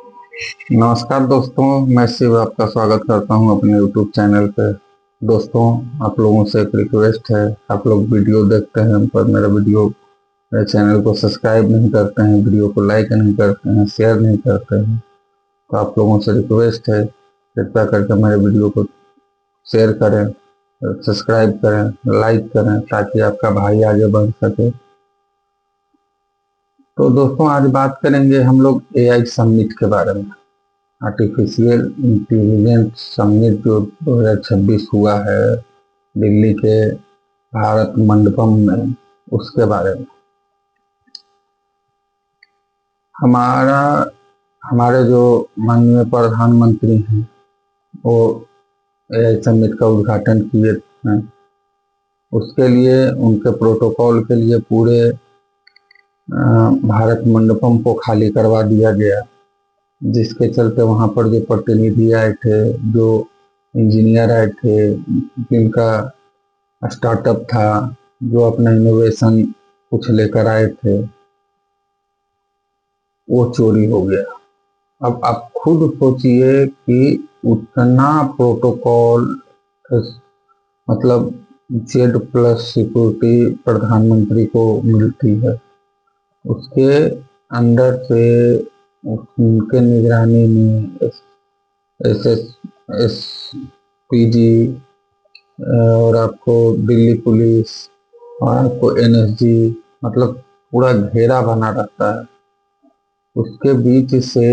नमस्कार दोस्तों, मैं शिव आपका स्वागत करता हूं अपने YouTube चैनल पे। दोस्तों, आप लोगों से एक रिक्वेस्ट है। आप लोग वीडियो देखते हैं पर मेरे चैनल को सब्सक्राइब नहीं करते हैं, वीडियो को लाइक नहीं करते हैं, शेयर नहीं करते हैं। तो आप लोगों से रिक्वेस्ट है, कृपया करके मेरे वीडियो को शेयर करें, सब्सक्राइब करें, लाइक करें, ताकि आपका भाई आगे बढ़ सके। तो दोस्तों, आज बात करेंगे हम लोग AI समिट के बारे में। आर्टिफिशियल इंटेलिजेंस समिट जो 2026 हुआ है दिल्ली के भारत मंडपम में, उसके बारे में। हमारा हमारे जो माननीय प्रधानमंत्री हैं, वो AI समिट का उद्घाटन किए हैं। उसके लिए, उनके प्रोटोकॉल के लिए पूरे भारत मंडपम को खाली करवा दिया गया, जिसके चलते वहां पर जो प्रतिनिधि आए थे, जो इंजीनियर आए थे, जिनका स्टार्टअप था, जो अपना इनोवेशन कुछ लेकर आए थे, वो चोरी हो गया। अब आप खुद सोचिए कि उतना प्रोटोकॉल, मतलब Z+ सिक्योरिटी प्रधानमंत्री को मिलती है, उसके अंदर से उनके निगरानी में SSPG और आपको दिल्ली पुलिस और आपको NSG, मतलब पूरा घेरा बना रहता है। उसके बीच से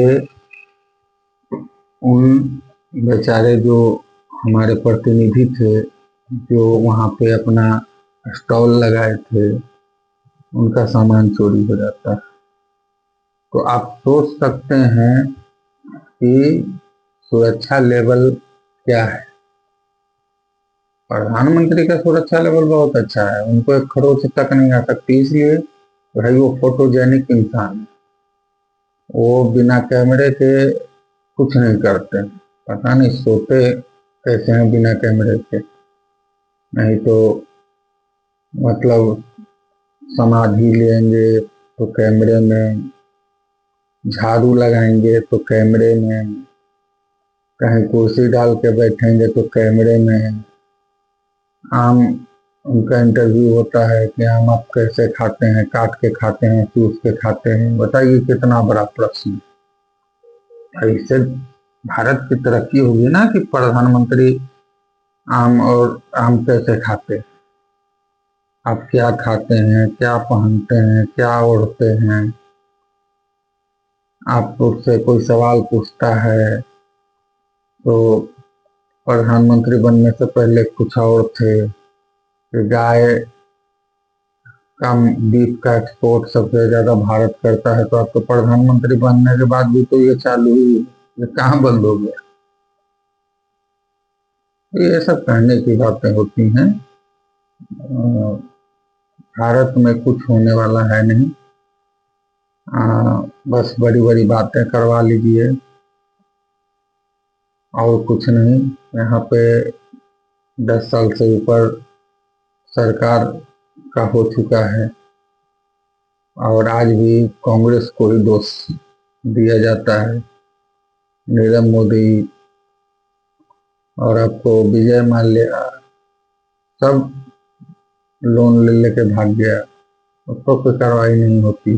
उन बेचारे जो हमारे प्रतिनिधि थे, जो वहाँ पे अपना स्टॉल लगाए थे, उनका सामान चोरी हो जाता है। तो आप सोच सकते हैं कि सुरक्षा लेवल क्या है। प्रधानमंत्री का सुरक्षा लेवल बहुत अच्छा है, उनको एक खरोच तक नहीं आ सकती, इसलिए भाई वो फोटोजेनिक इंसान है। वो बिना कैमरे के कुछ नहीं करते। पता नहीं सोते कैसे हैं बिना कैमरे के। नहीं तो मतलब समाधि लेंगे तो कैमरे में, झाड़ू लगाएंगे तो कैमरे में, कहीं कुर्सी डाल के बैठेंगे तो कैमरे में। आम, उनका इंटरव्यू होता है कि आम आप कैसे खाते हैं, काट के खाते हैं, चूस के खाते हैं। बताइए कितना बड़ा प्रश्न। इससे भारत की तरक्की होगी ना, कि प्रधानमंत्री आम कैसे खाते हैं। आप क्या खाते हैं, क्या पहनते हैं, क्या ओढ़ते हैं। आप उससे कोई सवाल पूछता है तो प्रधानमंत्री बनने से पहले कुछ और थे, कि गाय का बीफ का एक्सपोर्ट सबसे ज्यादा भारत करता है। तो आपको प्रधानमंत्री बनने के बाद भी तो ये चालू ही, ये कहाँ बंद हो गया। तो ये सब कहने की बातें होती हैं। भारत में कुछ होने वाला है नहीं। बस बड़ी बड़ी बातें करवा लीजिए और कुछ नहीं। यहाँ पे 10 साल से ऊपर सरकार का हो चुका है, और आज भी कांग्रेस को ही दोष दिया जाता है। नीरव मोदी और आपको विजय माल्या, सब लोन ले लेके भाग गया, उसको कोई कार्रवाई नहीं होती।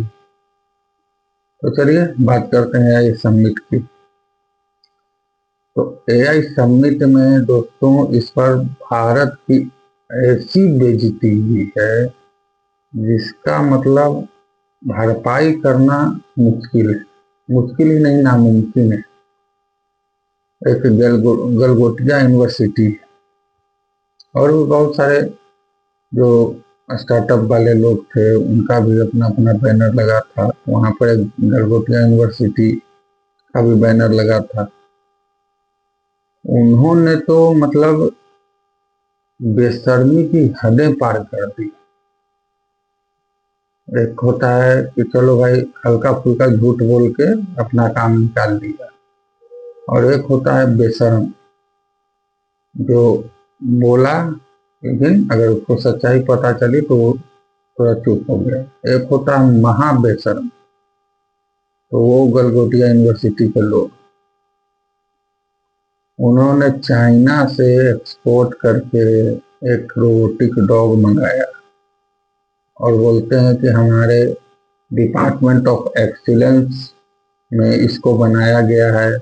तो चलिए बात करते हैं AI समिट की। तो AI समिट में दोस्तों, इस पर भारत की ऐसी बेइज्जती हुई है, जिसका मतलब भरपाई करना मुश्किल है। मुश्किल ही नहीं, नामुमकिन है। एक गलगोटिया यूनिवर्सिटी और भी बहुत सारे जो स्टार्टअप वाले लोग थे, उनका भी अपना अपना बैनर लगा था। वहां पर एक गलगोटिया यूनिवर्सिटी का भी बैनर लगा था। उन्होंने तो मतलब बेशर्मी की हदें पार कर दी। एक होता है कि चलो भाई हल्का फुल्का झूठ बोल के अपना काम निकाल लिया, और एक होता है बेशर्म, जो बोला लेकिन अगर उसको सच्चाई पता चली तो वो थोड़ा चुप हो गया। एक होता है महा बेशर्म, तो वो गलगोटिया यूनिवर्सिटी के लोग, उन्होंने चाइना से एक्सपोर्ट करके एक रोबोटिक डॉग मंगाया और बोलते हैं कि हमारे डिपार्टमेंट ऑफ एक्सीलेंस में इसको बनाया गया है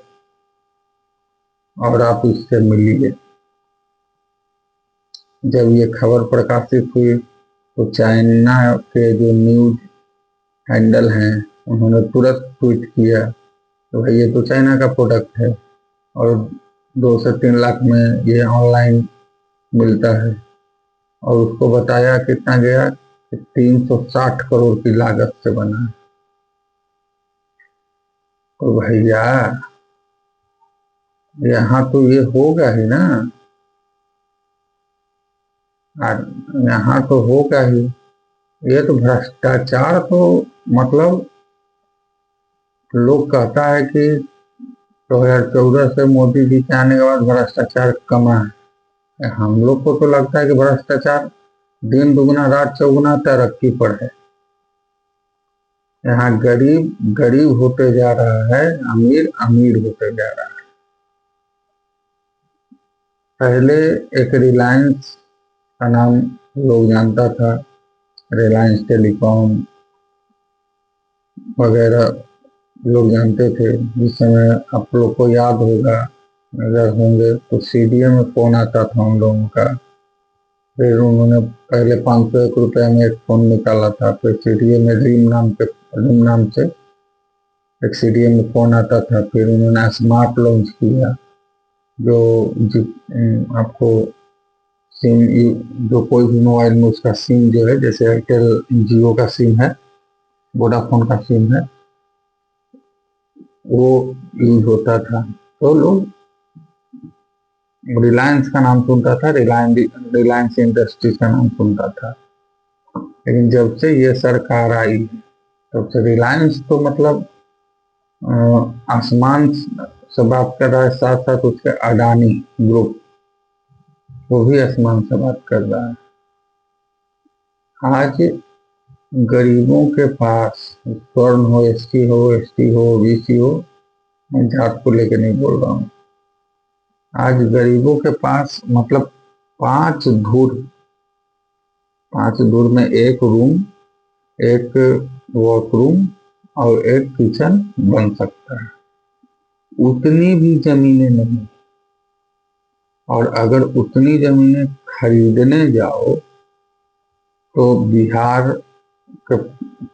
और आप इससे मिलिए। जब ये खबर प्रकाशित हुई तो चाइना के जो न्यूज हैंडल हैं उन्होंने तुरंत ट्वीट किया तो भाई ये तो चाइना का प्रोडक्ट है और 2 से 3 लाख में ये ऑनलाइन मिलता है। और उसको बताया कितना गया कि 360 करोड़ की लागत से बना है। तो भैया यहाँ तो ये होगा ही ना, यहाँ तो होगा ही। ये तो भ्रष्टाचार तो मतलब लोग कहता है कि 2014 से मोदी जी के आने के बाद भ्रष्टाचार कमा है। हम लोग को तो लगता है कि भ्रष्टाचार दिन दुगना रात चौगुना तरक्की पर है। यहाँ गरीब गरीब होते जा रहा है, अमीर अमीर होते जा रहा है। पहले एक रिलायंस का नाम लोग जानता था, रिलायंस टेलीकॉम वगैरह लोग जानते थे। जिस समय आप लोग को याद होगा, अगर होंगे तो सीडीएम में फोन आता था उन लोगों का। फिर उन्होंने पहले 501 रुपये में एक फोन निकाला था, फिर सीडीएम में ड्रीम नाम से एक सीडीएम में फोन आता था। फिर उन्होंने स्मार्ट लॉन्च किया जो आपको सिम, जो कोई भी मोबाइल में उसका सिम जो है, जैसे एयरटेल जियो का सिम है, वोडाफोन का सिम है, वो यूज होता था। तो लोग रिलायंस का नाम सुनता था, रिलायंस इंडस्ट्रीज का नाम सुनता था। लेकिन जब से ये सरकार आई तब से रिलायंस तो मतलब आसमान से बात कर रहा है, साथ साथ उसके अडानी ग्रुप वो भी आसमान से बात कर रहा है। आज गरीबों के पास, स्वर्ण हो, एसटी हो, एसटी हो, ओबीसी हो, मैं जात को लेकर नहीं बोल रहा हूँ, आज गरीबों के पास मतलब 5 धूर, 5 धूर में एक रूम, एक वॉशरूम और एक किचन बन सकता है। उतनी भी जमीनें नहीं। और अगर उतनी जमीनें खरीदने जाओ तो बिहार के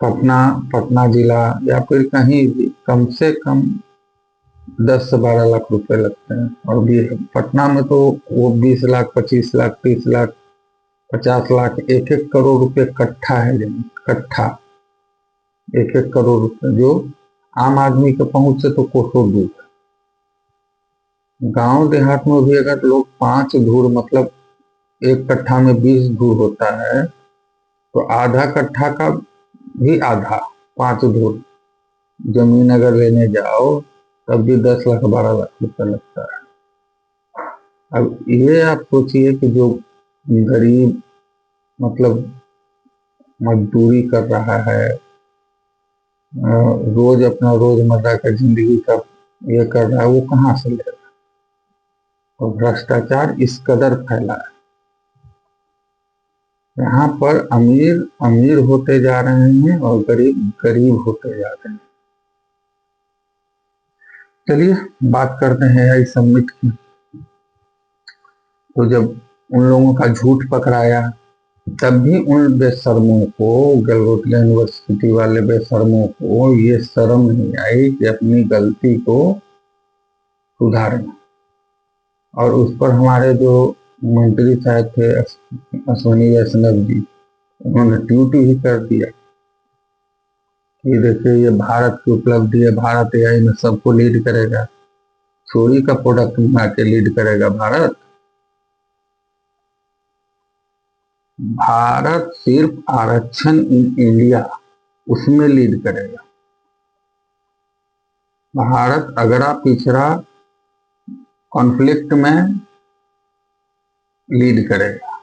पटना जिला या फिर कहीं भी कम से कम 10 से 12 लाख रुपए लगते हैं। और भी पटना में तो वो 20 लाख, 25 लाख, 30 लाख, 50 लाख, 1-1 करोड़ रुपए कट्ठा है जमीन, कट्ठा 1-1 करोड़ रुपए, जो आम आदमी के पहुंच से तो कोसों दूर है। गांव देहात में भी अगर लोग 5 धूर मतलब 1 कट्ठा में 20 धूर होता है तो आधा कट्ठा का भी आधा, 5 धूर जमीन अगर लेने जाओ तब भी 10 लाख 12 लाख रुपए लगता है। अब ये आप सोचिए कि जो गरीब मतलब मजदूरी कर रहा है, रोज अपना रोजमर्रा का जिंदगी का ये कर रहा है, वो कहाँ से लेगा। और भ्रष्टाचार इस कदर फैला है, यहाँ पर अमीर अमीर होते जा रहे हैं और गरीब गरीब होते जा रहे हैं। चलिए बात करते हैं आई समिट की। तो जब उन लोगों का झूठ पकड़ाया तब भी उन बेशर्मों को, गलगोटिया यूनिवर्सिटी वाले बेशर्मों को ये शर्म नहीं आई कि अपनी गलती को सुधारना। और उस पर हमारे जो मंत्री साहब थे अश्विनी वैष्णव जी, उन्होंने ट्वीट ही कर दिया कि देखिए ये भारत की उपलब्धि है, भारत एआई में सबको लीड करेगा। चोरी का प्रोडक्ट बना के लीड करेगा भारत? भारत सिर्फ आरक्षण इन इंडिया उसमें लीड करेगा। भारत अगड़ा पिछड़ा कॉन्फ्लिक्ट में लीड करेगा।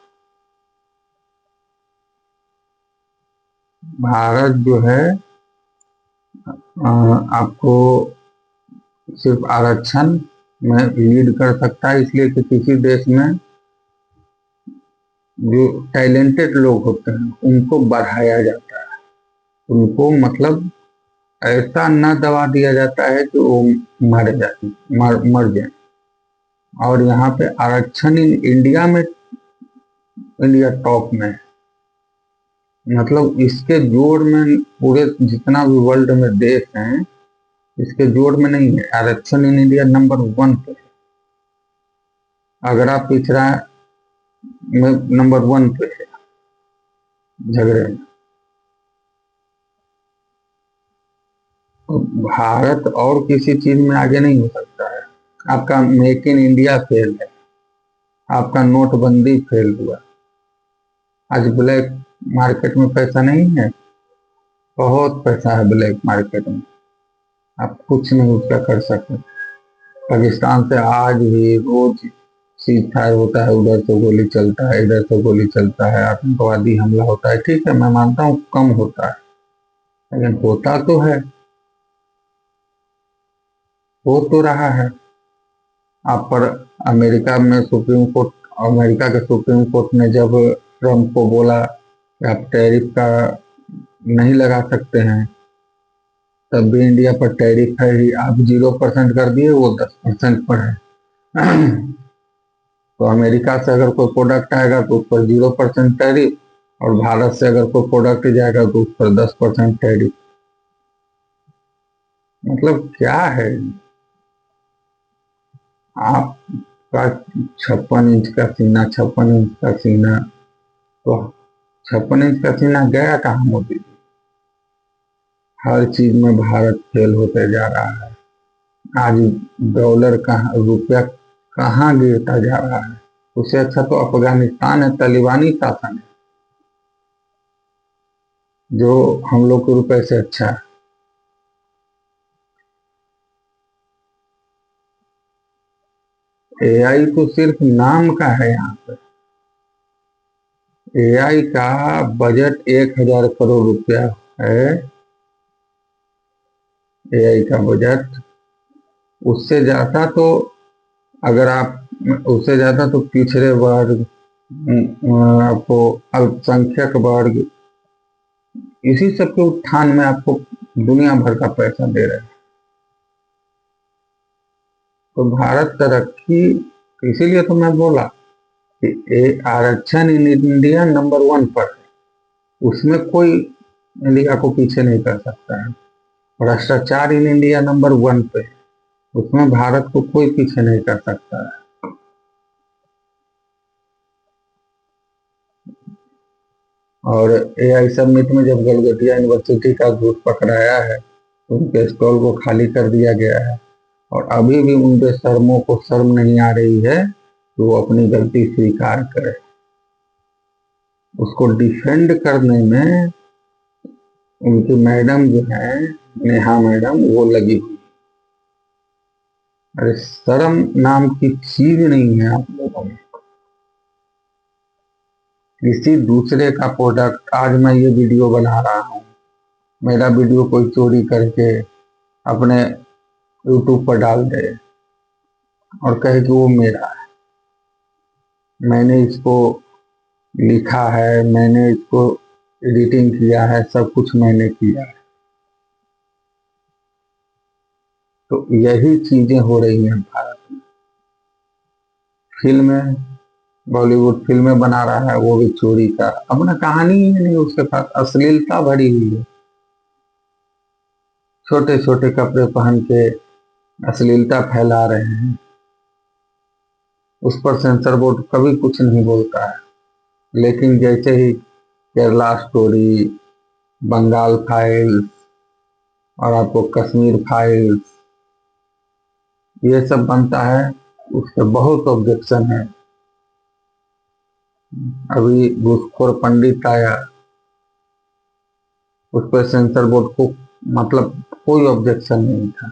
भारत जो है आपको सिर्फ आरक्षण में लीड कर सकता है, इसलिए कि किसी देश में जो टैलेंटेड लोग होते हैं उनको बढ़ाया जाता है, उनको मतलब ऐसा न दबा दिया जाता है कि वो मर जाए। और यहाँ पे आरक्षण इंडिया में, इंडिया टॉप में है। मतलब इसके जोड़ में पूरे जितना भी वर्ल्ड में देश हैं, इसके जोड़ में नहीं है। आरक्षण इन इंडिया नंबर 1 पे है। अगर आप पिछड़ा में नंबर 1 पे है झगड़े में। तो भारत और किसी चीज में आगे नहीं हो सकता है। आपका मेक इन इंडिया फेल है, आपका नोटबंदी फेल हुआ। आज ब्लैक मार्केट में पैसा नहीं है, बहुत पैसा है ब्लैक मार्केट में, आप कुछ नहीं उसका कर सकते। पाकिस्तान से आज भी रोज सीज फायर होता है, उधर से गोली चलता है, इधर से गोली चलता है, आतंकवादी हमला होता है। ठीक है, मैं मानता हूँ कम होता है, लेकिन होता तो है, हो तो रहा है। आप पर अमेरिका में सुप्रीम कोर्ट, अमेरिका के सुप्रीम कोर्ट ने जब ट्रम्प को बोला कि आप टैरिफ का नहीं लगा सकते हैं, तब भी इंडिया पर टैरिफ है ही, आप 0% कर दिए, वो 10% पर है। तो अमेरिका से अगर कोई प्रोडक्ट आएगा तो उस पर 0% टैरिफ, और भारत से अगर कोई प्रोडक्ट जाएगा तो उस पर 10% टैरिफ। मतलब क्या है? आपका 56 इंच का सीना, 56 इंच का सीना, तो 56 इंच का सीना गया कहाँ मोदी जी? हर चीज में भारत फेल होते जा रहा है। आज डॉलर कहाँ, रुपया कहाँ गिरता जा रहा है। उससे अच्छा तो अफगानिस्तान है, तालिबानी शासन है, जो हम लोग के रुपए से अच्छा है। एआई तो सिर्फ नाम का है। यहाँ पे एआई का बजट 1,000 करोड़ रुपया है। एआई का बजट उससे ज्यादा तो, अगर आप उससे ज्यादा तो पिछड़े वर्ग, आपको अल्पसंख्यक वर्ग, इसी सब के उत्थान में आपको दुनिया भर का पैसा दे रहे हैं। तो भारत तरक्की, इसीलिए तो मैं बोला कि आरक्षण इन इंडिया नंबर 1 पर है, उसमें कोई इंडिया को पीछे नहीं कर सकता है। भ्रष्टाचार इन इंडिया नंबर 1 पे है, उसमें भारत को कोई पीछे नहीं कर सकता है। और एआई समिट में जब गलगटिया यूनिवर्सिटी का झूठ पकड़ाया है, तो उनके स्टॉल को खाली कर दिया गया है। और अभी भी उन बेशर्मों को शर्म नहीं आ रही है कि वो अपनी गलती स्वीकार करे। उसको डिफेंड करने में उनकी मैडम जो है, नेहा मैडम, वो लगी हुई। अरे शर्म नाम की चीज नहीं है आप लोगों में। किसी दूसरे का प्रोडक्ट, आज मैं ये वीडियो बना रहा हूँ, मेरा वीडियो कोई चोरी करके अपने यूट्यूब पर डाल दे और कहे कि वो मेरा है, मैंने इसको लिखा है, मैंने इसको एडिटिंग किया है, सब कुछ मैंने किया है। तो यही चीजें हो रही हैं भारत में। फिल्में, बॉलीवुड फिल्में बना रहा है, वो भी चोरी का, अपना कहानी ही नहीं उसके पास, अश्लीलता भरी हुई है। छोटे छोटे कपड़े पहन के अश्लीलता फैला रहे हैं, उस पर सेंसर बोर्ड कभी कुछ नहीं बोलता है। लेकिन जैसे ही केरला स्टोरी, बंगाल फाइल्स और आपको कश्मीर फाइल्स, ये सब बनता है, उसके बहुत ऑब्जेक्शन है। अभी घूसखोर पंडित आया, उस पर सेंसर बोर्ड को मतलब कोई ऑब्जेक्शन नहीं था।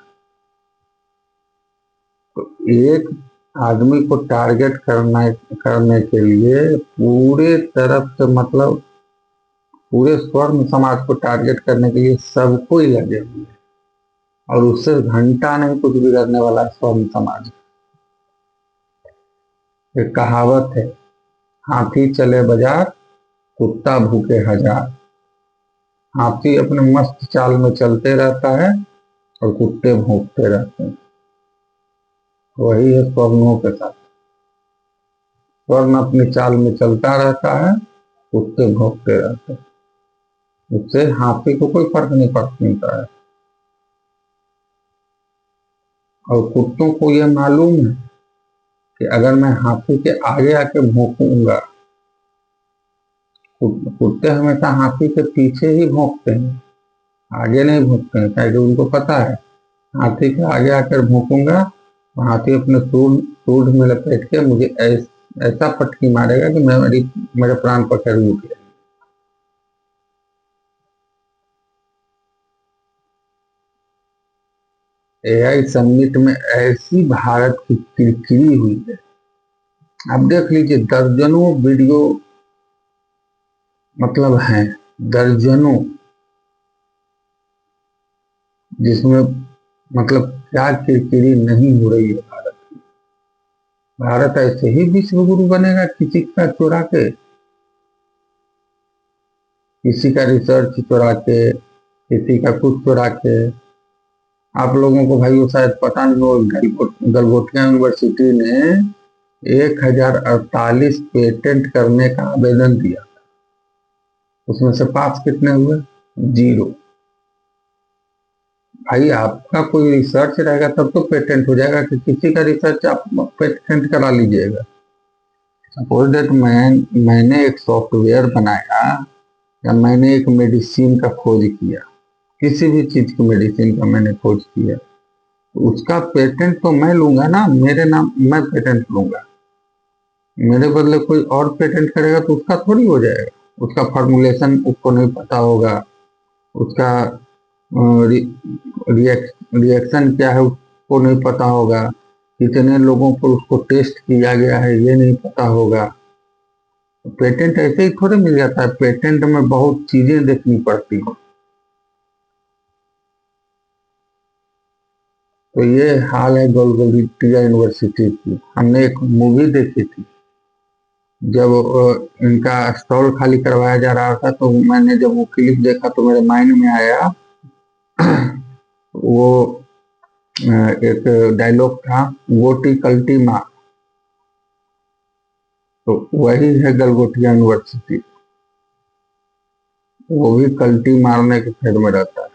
तो एक आदमी को टारगेट करने के लिए पूरे तरफ से, मतलब पूरे स्वर्ण समाज को टारगेट करने के लिए सबको ही लगे हुए हैं। और उससे घंटा नहीं कुछ बिगड़ने वाला स्वर्ण समाज। एक कहावत है, हाथी चले बाजार, कुत्ता भूखे हजार। हाथी अपने मस्त चाल में चलते रहता है और कुत्ते भौंकते रहते हैं। वही है स्वर्णों के साथ। स्वर्ण अपनी चाल में चलता रहता है, कुत्ते भौंकते रहते हैं। उससे हाथी को कोई फर्क नहीं पड़ता है। और कुत्तों को यह मालूम है कि अगर मैं हाथी के आगे आके भौंकूंगा, कुत्ते हमेशा हाथी के पीछे ही भौंकते हैं, आगे नहीं भौंकते हैं, क्योंकि उनको पता है हाथी के आगे आकर भौंकूंगा तो हाथी अपने सूंड में लपेट के मुझे ऐसा पटकी मारेगा कि मेरे प्राण पखेरु उठ जाएंगे। एआई समिट में ऐसी भारत की किरकिरी हुई है। आप देख लीजिए, दर्जनों वीडियो मतलब हैं, दर्जनों, जिसमें मतलब क्या किरकिरी नहीं हो रही है भारत। भारत ऐसे ही विश्व गुरु बनेगा किसी का चुरा के, किसी का रिसर्च चुरा के, किसी का कुछ चुरा के। आप लोगों को भाई वो शायद पता नहीं हो, गलगोटिया यूनिवर्सिटी ने 1048 पेटेंट करने का आवेदन दिया, उसमें से पास कितने हुए? 0। भाई आपका कोई रिसर्च रहेगा तब तो पेटेंट हो जाएगा, कि किसी का रिसर्च आप पेटेंट करा लीजिएगा। सपोज दैट मैंने एक सॉफ्टवेयर बनाया, या मैंने एक मेडिसिन का खोज किया, किसी भी चीज की मेडिसिन का मैंने खोज किया, तो उसका पेटेंट तो मैं लूंगा ना, मेरे नाम मैं पेटेंट लूंगा। मेरे बदले कोई और पेटेंट करेगा तो उसका थोड़ी हो जाएगा। उसका फॉर्मुलेशन उसको नहीं पता होगा, उसका रिएक्शन क्या है उसको नहीं पता होगा, कितने लोगों पर उसको टेस्ट किया गया है ये नहीं पता होगा। पेटेंट ऐसे ही थोड़े मिल जाता है, पेटेंट में बहुत चीजें देखनी पड़ती हैं। तो ये हाल है गलगोटिया यूनिवर्सिटी की। हमने एक मूवी देखी थी, जब इनका स्टॉल खाली करवाया जा रहा था, तो मैंने जब वो क्लिप देखा तो मेरे माइंड में आया वो एक डायलॉग था, गोटी कल्टी मार। तो वही है गलगोटिया यूनिवर्सिटी, वो भी कल्टी मारने के फेर में रहता है,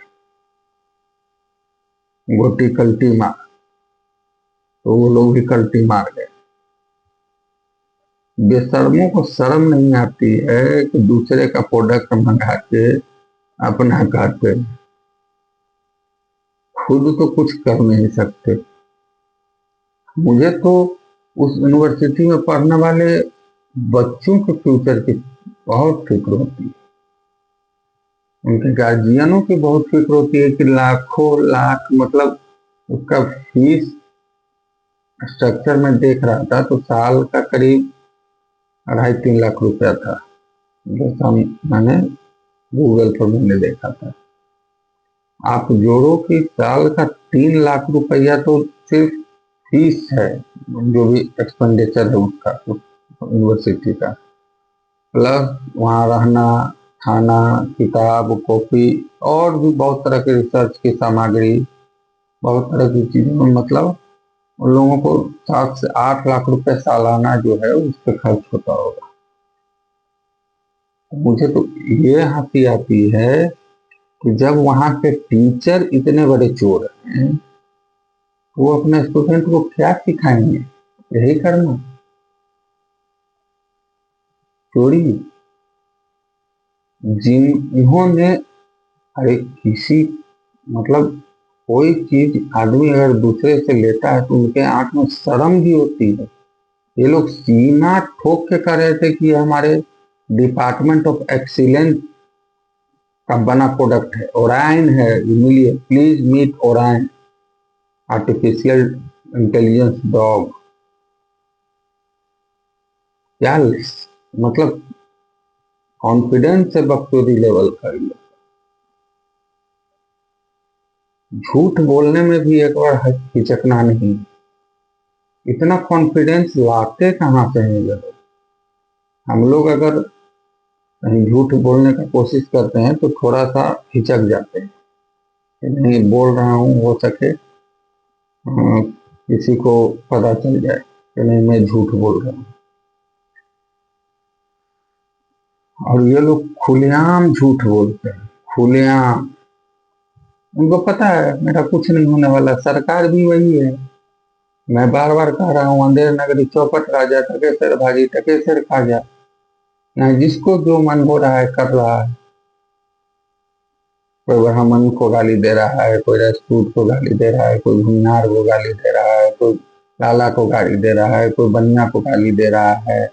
गोटी कल्टी मार। तो वो लोग भी कल्टी मार गए। बेशर्मों को शर्म नहीं आती है कि दूसरे का प्रोडक्ट मंगा के अपना खाते हैं, खुद तो कुछ कर नहीं सकते। मुझे तो उस यूनिवर्सिटी में पढ़ने वाले बच्चों के फ्यूचर की बहुत फिक्र होती है, उनके गार्जियनों की बहुत फिक्र होती है कि लाखों लाख, मतलब उसका फीस स्ट्रक्चर में देख रहा था तो साल का करीब 2.5-3 लाख रुपया था, जैसा मैंने गूगल पर मैंने देखा था। आप जोड़ो कि साल का 3 लाख रुपया तो सिर्फ फीस है, जो भी एक्सपेंडिचर है उसका, उस यूनिवर्सिटी का, प्लस वहाँ रहना, खाना, किताब, कॉपी, और भी बहुत तरह के रिसर्च की सामग्री, बहुत तरह की चीजों में, मतलब उन लोगों को 7 से 8 लाख रुपए सालाना जो है उस पर खर्च होता होगा। मुझे तो ये हंसी आती है कि जब वहाँ के टीचर इतने बड़े चोर हैं, वो अपने स्टूडेंट को क्या सिखाएंगे? यही करना, चोरी। जिन्होंने, अरे किसी, मतलब कोई चीज आदमी अगर दूसरे से लेता है तो उनके आंख में शर्म भी होती है। ये लोग सीना ठोक के कह रहे थे कि ये हमारे डिपार्टमेंट ऑफ एक्सीलेंस का बना प्रोडक्ट है, ओराइन है, मिलिए please meet Orion artificial intelligence dog. क्या मतलब कॉन्फिडेंस है बकचोदी लेवल का। झूठ बोलने में भी एक बार हिचकना नहीं। इतना कॉन्फिडेंस लाते कहाँ से हैं ये लोग। हम लोग अगर कहीं झूठ बोलने का कोशिश करते हैं तो थोड़ा सा हिचक जाते हैं कि नहीं बोल रहा हूँ, हो सके किसी को पता चल जाए कि नहीं मैं झूठ बोल रहा हूँ। और ये लोग खुलेआम झूठ बोलते हैं, खुलेआम। उनको पता है मेरा कुछ नहीं होने वाला, सरकार भी वही है। मैं बार बार कह रहा हूँ, अंधेर नगरी चौपट राजा, टके सिर भाजी टके सिर खाजा। यहाँ जिसको जो मन हो रहा है कर रहा है। कोई ब्राह्मण को गाली दे रहा है, कोई राजपूत को गाली दे रहा है, कोई भूमिहार को गाली दे रहा है, कोई लाला को गाली दे रहा है, कोई बनिया को गाली दे रहा है,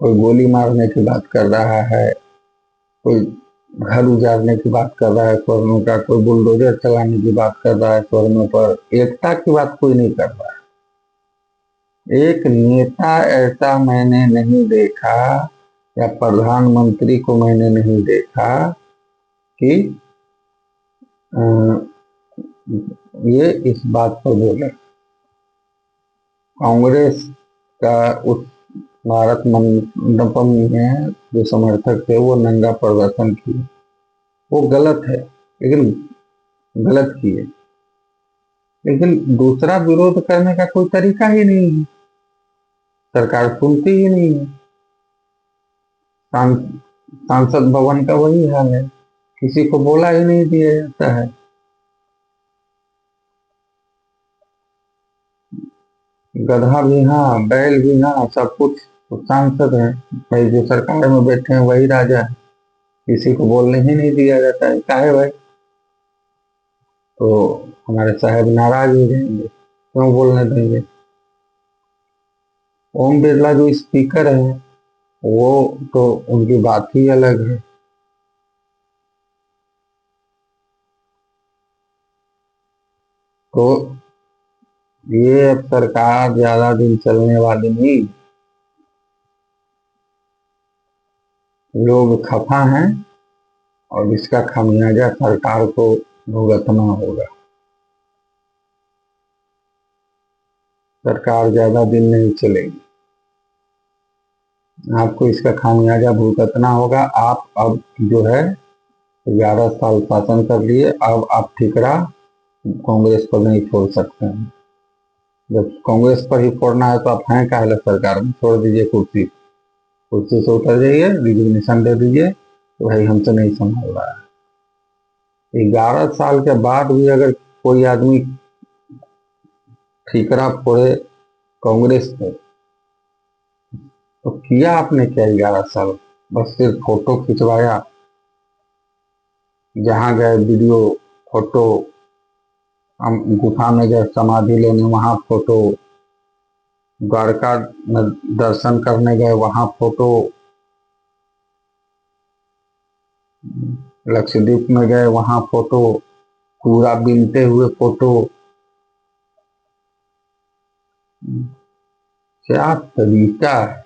कोई गोली मारने की बात कर रहा है, कोई घर उजाड़ने की बात कर रहा है स्वर्णों का, कोई बुलडोजर चलाने की बात कर रहा है स्वर्णों पर। एकता की बात कोई नहीं कर रहा है। एक नेता ऐसा मैंने नहीं देखा, या प्रधानमंत्री को मैंने नहीं देखा कि ये इस बात पर बोले। कांग्रेस का उस भारत मंडपम में जो समर्थक थे वो नंगा प्रदर्शन किए, वो गलत है, लेकिन गलत किए। लेकिन दूसरा विरोध करने का कोई तरीका ही नहीं है, सरकार सुनती ही नहीं है। सांसद भवन का वही हाल है, किसी को बोला ही नहीं दिया जाता है। गधा भी हाँ, बैल भी हाँ, सब कुछ तो सांसद है भाई। जो सरकार में बैठे हैं वही राजा है, किसी को बोलने ही नहीं दिया जाता है। काहे भाई? तो हमारे साहब नाराज हो जाएंगे, क्यों बोलने देंगे? ओम बिरला जो स्पीकर है वो तो उनकी बात ही अलग है। तो ये अब सरकार ज्यादा दिन चलने वाली नहीं। लोग खफा हैं और इसका खामियाजा सरकार को भुगतना होगा। सरकार ज्यादा दिन नहीं चलेगी, आपको इसका खामियाजा भुगतना होगा। आप अब जो है 11 साल शासन कर लिए, अब आप ठिकरा कांग्रेस पर नहीं छोड़ सकते हैं। जब कांग्रेस पर ही फोड़ना है तो आप हैं काहे सरकार में? छोड़ दीजिए कुर्सी, कुर्सी से उतर जाइए, रिजिग्नेशन दे दीजिए तो भाई हमसे नहीं संभल रहा है। 11 साल के बाद भी अगर कोई आदमी ठीकरा फोड़े कांग्रेस पे, तो किया आपने क्या 11 साल? बस सिर्फ फोटो खिंचवाया, जहां गए वीडियो, फोटो। हम गुफा में गए समाधि लेने, वहां फोटो। द्वारका में दर्शन करने गए, वहां फोटो। लक्षद्वीप में गए, वहां फोटो। पूरा बीनते हुए फोटो। क्या तरीका है!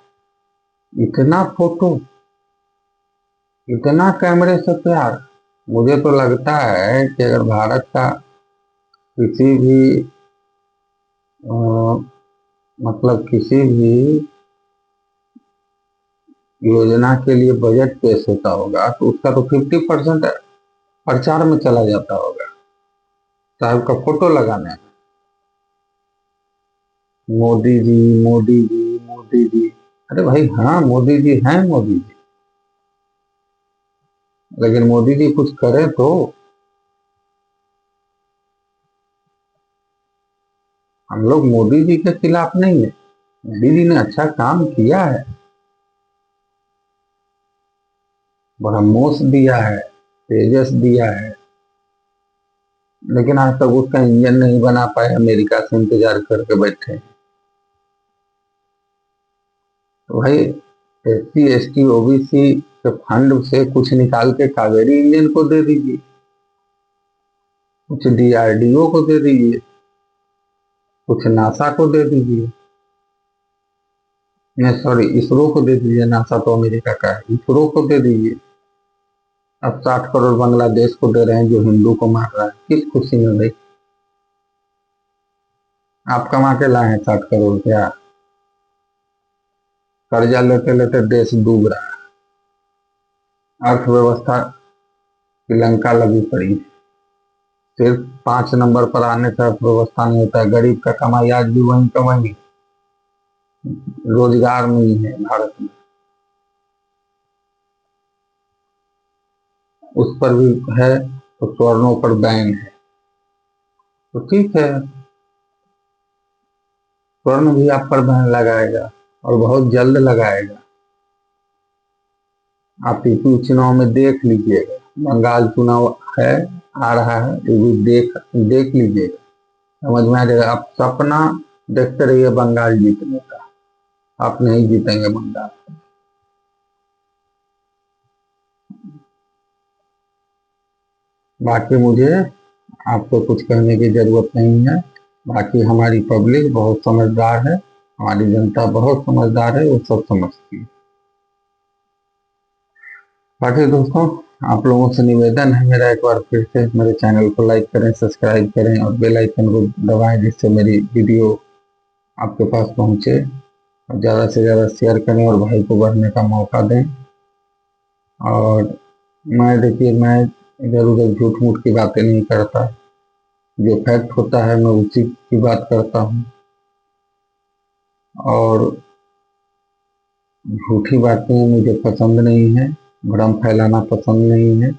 इतना फोटो, इतना कैमरे से प्यार। मुझे तो लगता है कि अगर भारत का किसी भी मतलब किसी भी योजना के लिए बजट पेश होता होगा तो उसका तो 50% प्रचार में चला जाता होगा, साहब का फोटो लगाने में। मोदी जी, मोदी जी, मोदी जी। अरे भाई हाँ, मोदी जी हैं मोदी जी, लेकिन मोदी जी कुछ करें तो। हम लोग मोदी जी के खिलाफ नहीं है, मोदी जी ने अच्छा काम किया है, ब्रह्मोस दिया है, तेजस दिया है, लेकिन आज तक उसका इंजन नहीं बना पाए, अमेरिका से इंतजार करके बैठे हैं। तो भाई SC ST OBC के फंड से कुछ निकाल के कावेरी इंजन को दे दीजिए, कुछ DRDO को दे दीजिए, कुछ नासा को दे दीजिए। नहीं सॉरी, इसरो को दे दीजिए, नासा तो अमेरिका का है, इसरो को दे दीजिए। अब 60 करोड़ बांग्लादेश को दे रहे हैं जो हिंदू को मार रहा है, किस खुशी में भाई? आप कमा के लाए हैं 60 करोड़ क्या? कर्जा लेते लेते देश डूब रहा है, अर्थव्यवस्था श्रीलंका लगी पड़ी है। सिर्फ 5 नंबर पर आने से अर्थव्यवस्था नहीं होता है। गरीब का कमाई आज भी वही का वही, रोजगार नहीं है भारत में, उस पर भी है तो स्वर्णों पर बैन है। तो ठीक है, स्वर्ण भी आप पर बैन लगाएगा और बहुत जल्द लगाएगा। आप यूपी चुनाव में देख लीजिएगा, बंगाल चुनाव है, आ रहा है, ये भी देख लीजिएगा, समझ में आ जाएगा। आप सपना देखते रहिए बंगाल जीतने का, आप नहीं जीतेंगे बंगाल। बाकी मुझे आपको कुछ कहने की जरूरत नहीं है। बाकी हमारी पब्लिक बहुत समझदार है, हमारी जनता बहुत समझदार है, वो सब समझती है। बाकी दोस्तों, आप लोगों से निवेदन है मेरा, एक बार फिर से मेरे चैनल को लाइक करें, सब्सक्राइब करें और बेल आइकन को दबाएं, जिससे मेरी वीडियो आपके पास पहुंचे। और ज़्यादा से ज़्यादा शेयर करें और भाई को बढ़ने का मौका दें। और देखिए, मैं इधर उधर झूठ मूठ की बातें नहीं करता, जो फैक्ट होता है मैं उसी की बात करता हूँ, और झूठी बातें मुझे पसंद नहीं है, भ्रम फैलाना पसंद नहीं है।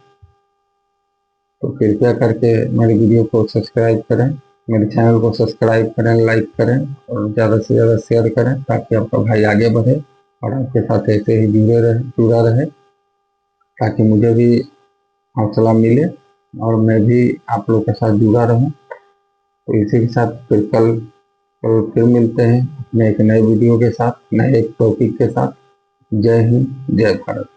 तो कृपया करके मेरी वीडियो को सब्सक्राइब करें, मेरे चैनल को सब्सक्राइब करें, लाइक करें और ज़्यादा से ज़्यादा शेयर करें, ताकि आपका भाई आगे बढ़े और आपके साथ ऐसे ही जुड़ा रहे, ताकि मुझे भी हौसला मिले और मैं भी आप लोग के साथ जुड़ा रहूं। तो इसी के साथ कल फिर मिलते हैं अपने एक नए वीडियो के साथ, नए एक टॉपिक के साथ। जय हिंद, जय भारत।